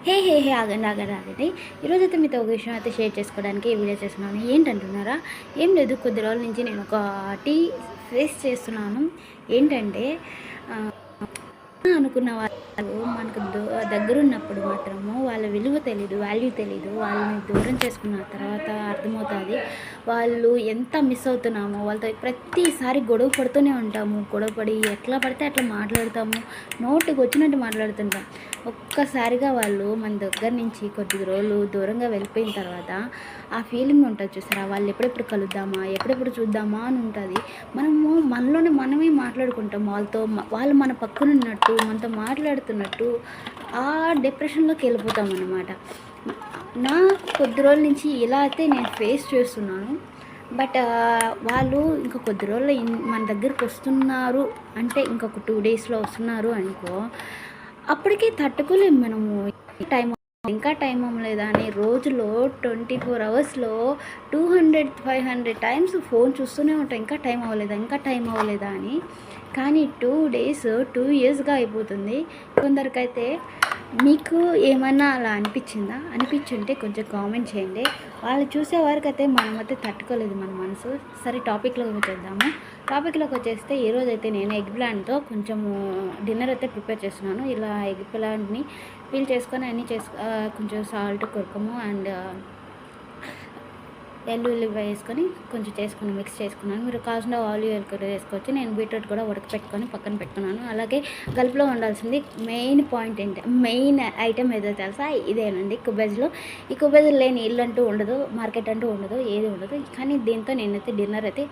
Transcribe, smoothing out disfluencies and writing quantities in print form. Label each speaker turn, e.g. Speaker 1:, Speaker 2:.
Speaker 1: హే ఆగండి. ఈరోజైతే మీతో ఒక విషయం అయితే షేర్ చేసుకోవడానికి ఈ వీడియో చేస్తున్నాను. ఏంటంటున్నారా? ఏం లేదు, కొద్ది రోజుల నుంచి నేను ఒకటి ఫేస్ చేస్తున్నాను. ఏంటంటే అనుకున్న వాళ్ళు మనకు దగ్గరున్నప్పుడు మాత్రము వాళ్ళ విలువ తెలీదు, వాల్యూ తెలీదు. వాళ్ళని దూరం చేసుకున్న తర్వాత అర్థమవుతుంది వాళ్ళు ఎంత మిస్ అవుతున్నామో. వాళ్ళతో ప్రతిసారి గొడవ పడుతూనే ఉంటాము. గొడవ పడి ఎట్లా పడితే అట్లా మాట్లాడతాము, నోటికి వచ్చినట్టు మాట్లాడుతుంటాం. ఒక్కసారిగా వాళ్ళు మన దగ్గర నుంచి కొద్ది రోజులు దూరంగా వెళ్ళిపోయిన తర్వాత ఆ ఫీలింగ్ ఉంటుంది చూసారా, వాళ్ళు ఎప్పుడెప్పుడు కలుద్దామా, ఎప్పుడెప్పుడు చూద్దామా అని ఉంటుంది. మనలోనే మనమే మాట్లాడుకుంటాం వాళ్ళతో. వాళ్ళు మన పక్కన ఉన్నట్టు, మనతో మాట్లాడుతున్నట్టు ఆ డిప్రెషన్లోకి వెళ్ళిపోతాం అన్నమాట. నాకు కొద్ది రోజుల నుంచి ఇలా అయితే నేను ఫేస్ చేస్తున్నాను. బట్ వాళ్ళు ఇంకా కొద్ది రోజులు మన దగ్గరికి వస్తున్నారు అంటే, ఇంకొక 2 డేస్లో వస్తున్నారు అనుకో, అప్పటికే తట్టుకోలేము మనము. ఇంకా టైం అవ్వలేదా అని రోజులో 24 అవర్స్లో 200-500 టైమ్స్ ఫోన్ చూస్తూనే ఉంటాం. ఇంకా టైం అవ్వలేదా అని. కానీ 2 డేస్ 2 ఇయర్స్గా అయిపోతుంది. కొందరికైతే మీకు ఏమన్నా అలా అనిపించుంటే కొంచెం కామెంట్ చేయండి. వాళ్ళు చూసే వరకైతే మనమైతే తట్టుకోలేదు మన మనసు. సరే, టాపిక్లోకి వచ్చేస్తే ఈరోజైతే నేను ఎగ్ ప్లాంట్తో కొంచెము డిన్నర్ అయితే ప్రిపేర్ చేస్తున్నాను. ఇలా ఎగ్ ప్లాంట్ని పీల్ చేసుకొని అన్నీ కొంచెం సాల్ట్, కుర్కుము అండ్ వెల్లుల్లి వేసుకొని కొంచెం మిక్స్ చేసుకున్నాను. మీరు కావాల్సిన ఆలివ్ కూడా వేసుకోవచ్చు. నేను బీట్రూట్ కూడా ఉడకపెట్టుకొని పక్కన పెట్టుకున్నాను. అలాగే కలుపులో ఉండాల్సింది మెయిన్ ఐటెం ఏదో తెలుసా, ఇదేనండి కుబేజ్లో. ఈ కుబేజ్లో లేని ఇల్లు అంటూ ఉండదు, మార్కెట్ అంటూ ఉండదు, ఏది ఉండదు. కానీ దీంతో నేనైతే డిన్నర్ అయితే